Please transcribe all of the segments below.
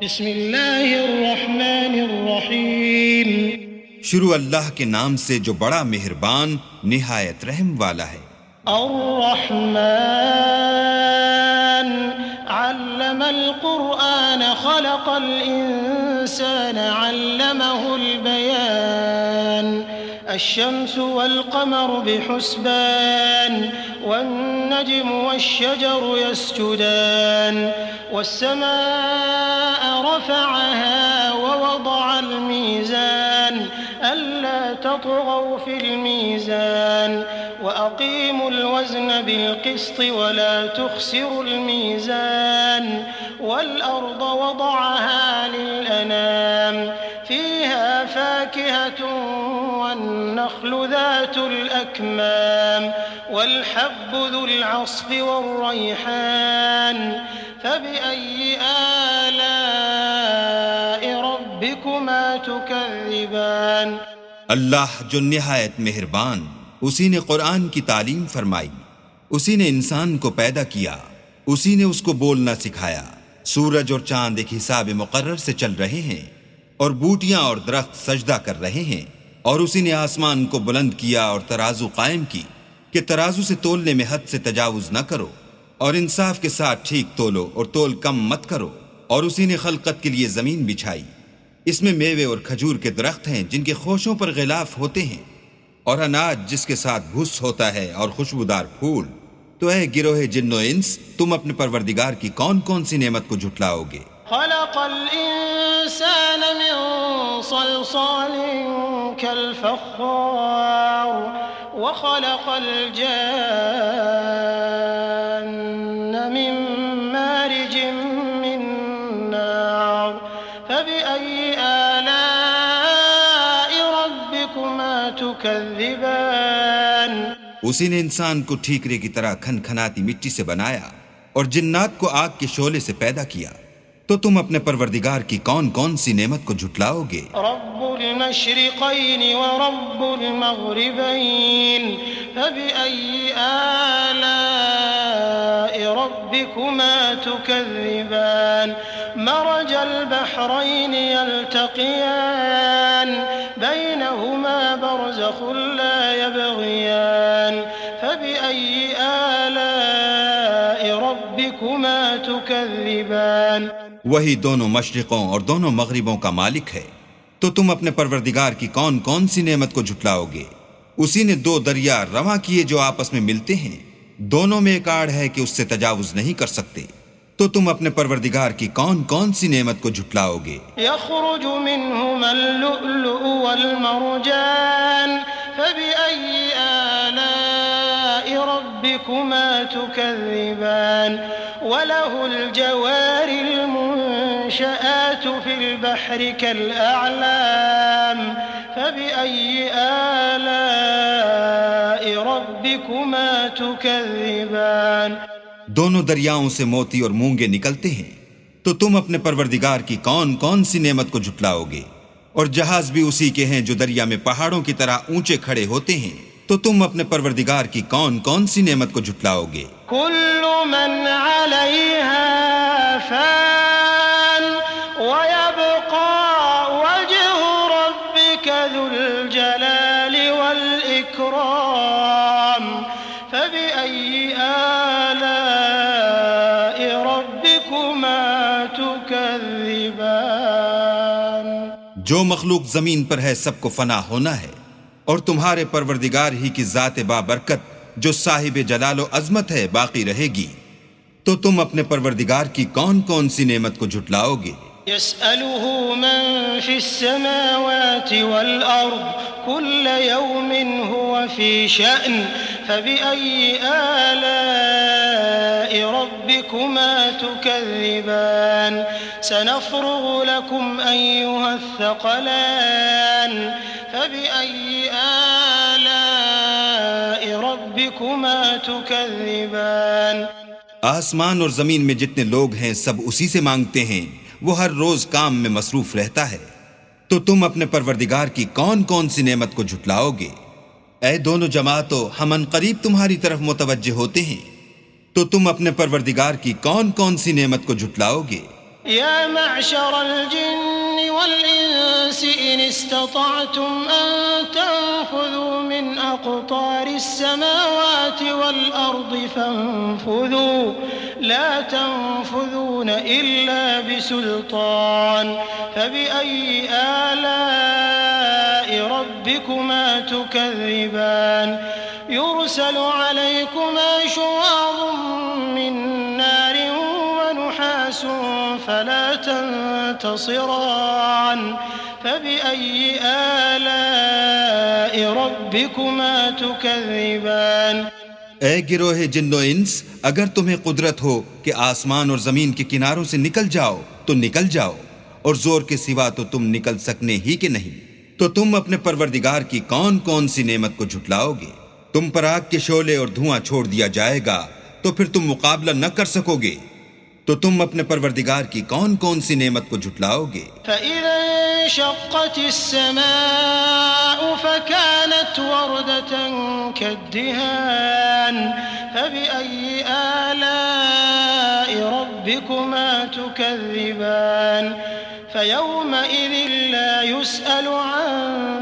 بسم اللہ الرحمن الرحیم، شروع اللہ کے نام سے جو بڑا مہربان نہایت رحم والا ہے۔ الرحمن علم القرآن خلق الإنسان علمه البيان الشمس والقمر بحسبان والنجم والشجر يسجدان والسماء رفعها ووضع الميزان ألا تطغوا في الميزان وأقيموا الوزن بالقسط ولا تخسروا الميزان والأرض وضعها للأنام فيها فاكهة والنخل ذات الأكمام والحب ذو العصف والريحان فبأي آلاء ربكما تكذبان۔ اللہ جو نہایت مہربان، اسی نے قرآن کی تعلیم فرمائی، اسی نے انسان کو پیدا کیا، اسی نے اس کو بولنا سکھایا۔ سورج اور چاند ایک حساب مقرر سے چل رہے ہیں اور بوٹیاں اور درخت سجدہ کر رہے ہیں، اور اسی نے آسمان کو بلند کیا اور ترازو قائم کی کہ ترازو سے تولنے میں حد سے تجاوز نہ کرو، اور انصاف کے ساتھ ٹھیک تولو اور تول کم مت کرو۔ اور اسی نے خلقت کے لیے زمین بچھائی، اس میں میوے اور کھجور کے درخت ہیں جن کے خوشوں پر غلاف ہوتے ہیں، اور اناج جس کے ساتھ بھس ہوتا ہے، اور خوشبودار پھول۔ تو اے گروہ جن و انس، تم اپنے پروردگار کی کون کون سی نعمت کو جھٹلاؤ گے؟ خلق الإنسان من صلصال كالفخار وخلق الجان من مارج من نار فبأي آلاء ربكما تكذبان۔ اسی نے انسان کو ٹھیکرے کی طرح کھن کھناتی مٹی سے بنایا اور جنات کو آگ کے شعلے سے پیدا کیا، تو تم اپنے پروردگار کی کون کون سی نعمت کو جھٹلاؤ گے؟ رب المشرقین ورب المغربین فبأي آلاء ربكما تكذبان۔ مرج البحرين يلتقيان بينهما برزخ لا يبغيان فبأي آلاء ربكما تكذبان۔ وہی دونوں مشرقوں اور دونوں مغربوں کا مالک ہے، تو تم اپنے پروردگار کی کون کون سی نعمت کو جھٹلاؤ گے؟ اسی نے دو دریا رواں کیے جو آپس میں ملتے ہیں، دونوں میں ایک آڑ ہے کہ اس سے تجاوز نہیں کر سکتے، تو تم اپنے پروردگار کی کون کون سی نعمت کو جھٹلاؤ گے؟ يخرج منهما اللؤلؤ والمرجان فبأي آلاء ربكما تكذبان۔ وله الجوار المنشآت في البحر كالأعلام فبأي آلاء ربكما تكذبان۔ دونوں دریاؤں سے موتی اور مونگے نکلتے ہیں، تو تم اپنے پروردگار کی کون کون سی نعمت کو جھٹلاؤ گے؟ اور جہاز بھی اسی کے ہیں جو دریا میں پہاڑوں کی طرح اونچے کھڑے ہوتے ہیں، تو تم اپنے پروردگار کی کون کون سی نعمت کو جھٹلاؤ گے؟ كل من عليها فان ويبقى وجه ربك ذو الجلال والإكرام فبأي آلاء ربكما تكذبان۔ جو مخلوق زمین پر ہے سب کو فنا ہونا ہے، اور تمہارے پروردگار ہی کی ذات بابرکت جو صاحب جلال و عظمت ہے باقی رہے گی، تو تم اپنے پروردگار کی کون کون سی نعمت کو جھٹلاؤ گے؟ يسأله من في السماوات والأرض كل يوم هو في شأن فبأي آلاء ربكما تكذبان۔ سنفرغ لكم أيها الثقلان فبأي آلاء ربكما تكذبان۔ آسمان اور زمین میں جتنے لوگ ہیں سب اسی سے مانگتے ہیں، وہ ہر روز کام میں مصروف رہتا ہے، تو تم اپنے پروردگار کی کون کون سی نعمت کو جھٹلاؤ گے؟ اے دونوں جماعتوں، ہم ان قریب تمہاری طرف متوجہ ہوتے ہیں، تو تم اپنے پروردگار کی کون کون سی نعمت کو جھٹلاؤ گے؟ يا معشر الجن والإنس إن استطعتم أن تنفذوا من أقطار السماوات والأرض فانفذوا لا تنفذون إلا بسلطان فبأي آلاء ربكما تكذبان يرسل عليكما شواظ من نار ونحاس فلا تنتصران فبأي آلاء ربكما تكذبان اے گروہ جن و انس، اگر تمہیں قدرت ہو کہ آسمان اور زمین کے کناروں سے نکل جاؤ تو نکل جاؤ، اور زور کے سوا تو تم نکل سکنے ہی کہ نہیں، تو تم اپنے پروردگار کی کون کون سی نعمت کو جھٹلاؤ گے؟ تم پر آگ کے شعلے اور دھواں چھوڑ دیا جائے گا تو پھر تم مقابلہ نہ کر سکو گے، تو تم اپنے پروردگار کی کون کون سی نعمت کو جھٹلاؤ گے؟ فَإِذَا انشَقَّتِ السَّمَاءُ فَكَانَتْ وَرْدَةً كَالدِّهَانِ فَبِأَيِّ آلَاءِ رَبِّكُمَا تُكَذِّبَانِ فَيَوْمَئِذٍ لَا يُسْأَلُ عَنْ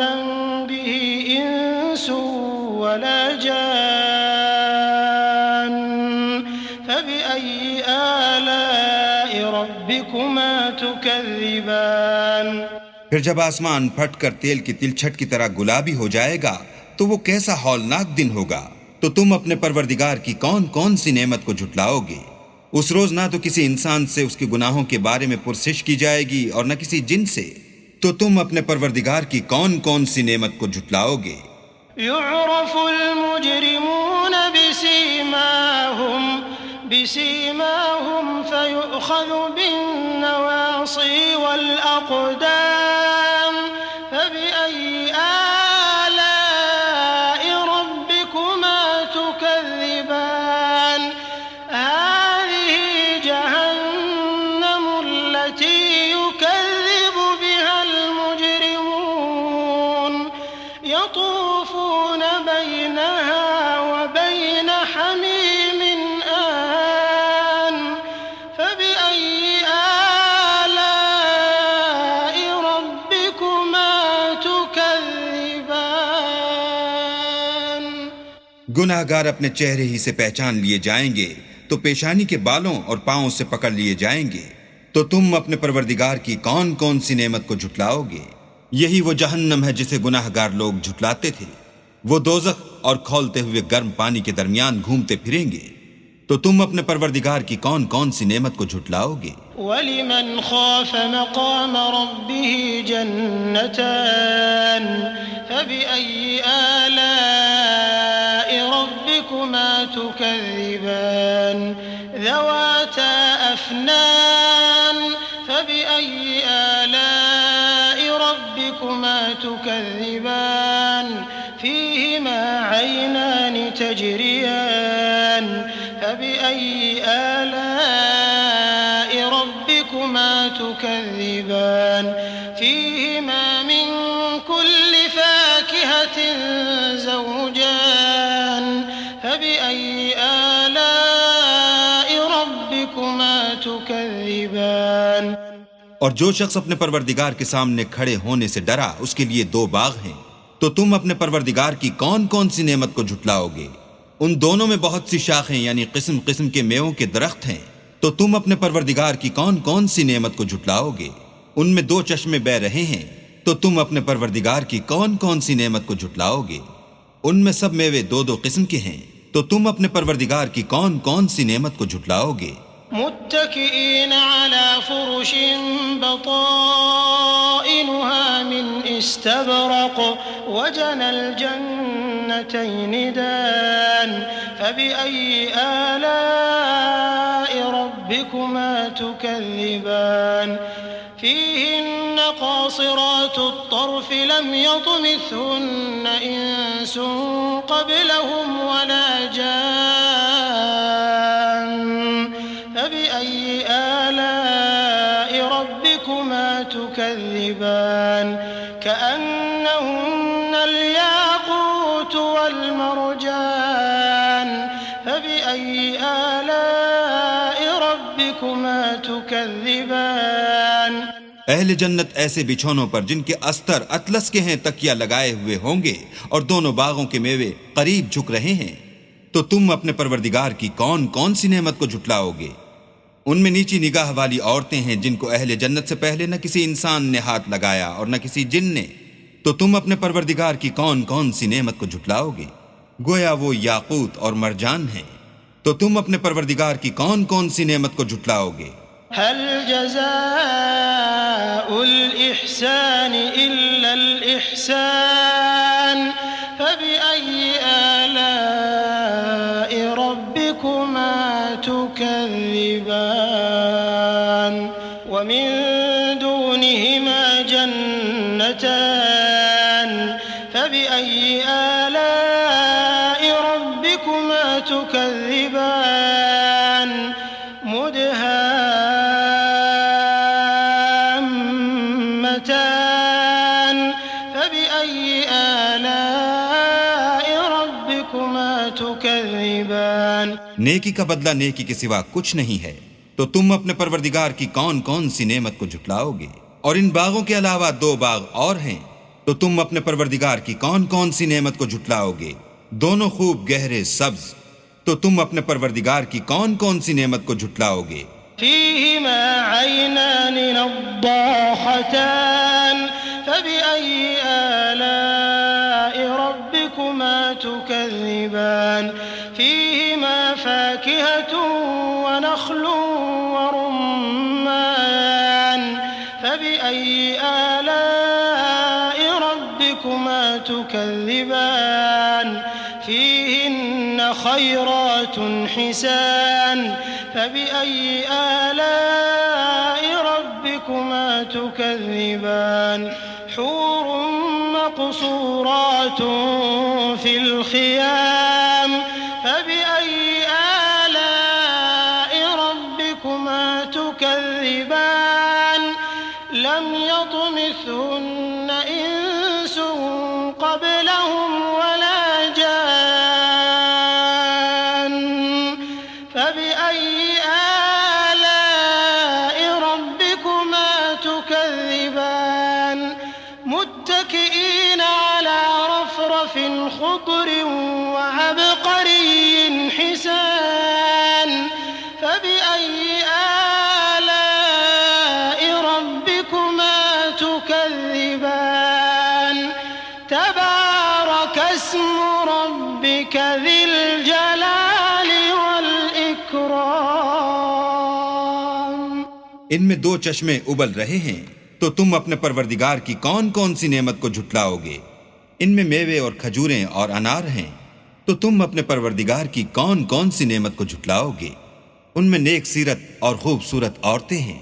ذَنبِهِ إِنسٌ وَلَا جَانٌّ فَبِأَيِّ آلَاءِ رَبِّكُمَا تُكَذِّبَانِ پھر جب آسمان پھٹ کر تیل کی تلچھٹ کی طرح گلابی ہو جائے گا تو وہ کیسا ہولناک دن ہوگا، تو تم اپنے پروردگار کی کون کون سی نعمت کو جھٹلاؤ گے؟ اس روز نہ تو کسی انسان سے اس کے گناہوں کے بارے میں پرسش کی جائے گی اور نہ کسی جن سے، تو تم اپنے پروردگار کی کون کون سی نعمت کو جھٹلاؤ گے؟ يعرف المجرمون بسيماهم فيؤخذ بالنواصي والأقدام فبأي آلاء ربكما تكذبان هذه جهنم التي يكذب بها المجرمون يطوفون بينها وبين حميم آن فبأي آلاء ربكما تكذبان گناہ گار اپنے چہرے ہی سے پہچان لیے جائیں گے تو پیشانی کے بالوں اور پاؤں سے پکڑ لیے جائیں گے، تو تم اپنے پروردگار کی کون کون سی نعمت کو جھٹلاؤ گے؟ یہی وہ جہنم ہے جسے گناہ گار لوگ جھٹلاتے تھے، وہ دوزخ اور کھولتے ہوئے گرم پانی کے درمیان گھومتے پھریں گے، تو تم اپنے پروردگار کی کون کون سی نعمت کو جھٹلاؤ گے؟ وَلِمَنْ خَافَ مَقَامَ رَبِّهِ جَنَّتَانِ فَبِأَيِّ آلَاءِ رَبِّكُمَا تُكَذِّبَانِ ذَوَاتَا أَفْنَانٍ فَبِأَيِّ آلَاءِ رَبِّكُمَا تُكَذِّبَانِ فِيهِمَا عَيْنَانِ تَجْرِيَانِ فَبِأَيِّ آلَاءِ رَبِّكُمَا تُكَذِّبَانِ فِيهِمَا مِن كُلِّ فَاكِهَةٍ زَوْجَانِ فَبِأَيِّ آلَاءِ رَبِّكُمَا تُكَذِّبَانِ اور جو شخص اپنے پروردگار کے سامنے کھڑے ہونے سے ڈرا، اس کے لیے دو باغ ہیں، تو تم اپنے پروردگار کی کون کون سی نعمت کو جھٹلاؤ گے؟ ان دونوں میں بہت سی شاخیں یعنی قسم قسم کے میووں کے درخت ہیں، تو تم اپنے پروردگار کی کون کون سی نعمت کو جھٹلاؤ گے؟ ان میں دو چشمے بہ رہے ہیں، تو تم اپنے پروردگار کی کون کون سی نعمت کو جھٹلاؤ گے؟ ان میں سب میوے دو دو قسم کے ہیں، تو تم اپنے پروردگار کی کون کون سی نعمت کو جھٹلاؤ گے؟ متكئين على فرش بطائنها من استبرق وجنى الجنتين دان فبأي آلاء ربكما تكذبان فيهن قاصرات الطرف لم يطمثهن إنس قبلهم ولا جان فبأي آلاء ربكما تكذبان كأنهن الياقوت والمرجان فبأي آلاء ربكما ربكما تكذبان اہل جنت ایسے بچھونوں پر جن کے استر اطلس کے ہیں تکیہ لگائے ہوئے ہوں گے اور دونوں باغوں کے میوے قریب جھک رہے ہیں. تو تم اپنے پروردگار کی کون کون سی نعمت کو جھٹلاؤ گے؟ ان میں نیچی نگاہ والی عورتیں ہیں جن کو اہل جنت سے پہلے نہ کسی انسان نے ہاتھ لگایا اور نہ کسی جن نے. تو تم اپنے پروردگار کی کون کون سی نعمت کو جھٹلاؤ گے؟ گویا وہ یاقوت اور مرجان ہیں. تو تم اپنے پروردگار کی کون کون سی نعمت کو جھٹلاؤ گے؟ هل جزاء الإحسان إلا الإحسان فبأي آلاء ربكما تكذبان ومن دونهما جنتان فبأي آلاء ربكما تكذبان مدهامتان فبأي آلاء ربكما تكذبان نیکی کا بدلہ نیکی کے سوا کچھ نہیں ہے. تو تم اپنے پروردگار کی کون کون سی نعمت کو جھٹلاؤ گے؟ اور ان باغوں کے علاوہ 2 باغ اور ہیں. تو تم اپنے پروردگار کی کون کون سی نعمت کو جھٹلاؤ گے؟ دونوں خوب گہرے سبز. تو تم اپنے پروردگار کی کون کون سی نعمت کو جھٹلاؤ گے؟ فيهما عينان نضاحتان فبأي آلاء ربكما تكذبان فيهما فاكهة ونخل ورمان فبأي آلاء ربكما تكذبان فيهن خيرات حسان فبأي آلاء ربكما تكذبان حور مقصورات في الخيام فبأي آلاء ربكما تكذبان لم يطمثهن إنس قبلهم ولا جان فبأي آلاء ربكما تكذبان متكئين على رفرف خضر وعبقري حسان فبأي آلاء ربكما تكذبان تبارك اسم ربك ذي الجلال والإكرام ان میں 2 چشمے ابل رہے ہیں. تو تم اپنے پروردگار کی کون کون سی نعمت کو جھٹلاؤ گے؟ ان میں میوے اور کھجوریں اور انار ہیں. تو تم اپنے پروردگار کی کون کون سی نعمت کو جھٹلاؤ گے؟ ان میں نیک سیرت اور خوبصورت عورتیں ہیں.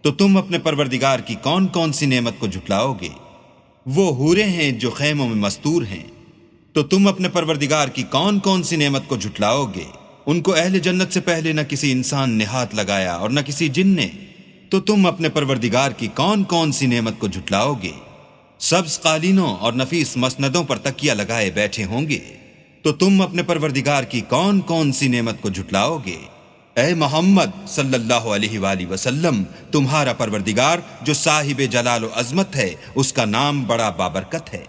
تو تم اپنے پروردگار کی کون کون سی نعمت کو جھٹلاؤ گے؟ وہ حوریں ہیں جو خیموں میں مستور ہیں. تو تم اپنے پروردگار کی کون کون سی نعمت کو جھٹلاؤ گے؟ ان کو اہل جنت سے پہلے نہ کسی انسان نے ہاتھ لگایا اور نہ کسی جن نے. تو تم اپنے پروردگار کی کون کون سی نعمت کو جھٹلاؤ گے؟ سبز قالینوں اور نفیس مسندوں پر تکیہ لگائے بیٹھے ہوں گے. تو تم اپنے پروردگار کی کون کون سی نعمت کو جھٹلاؤ گے؟ اے محمد صلی اللہ علیہ وآلہ وسلم، تمہارا پروردگار جو صاحب جلال و عظمت ہے، اس کا نام بڑا بابرکت ہے.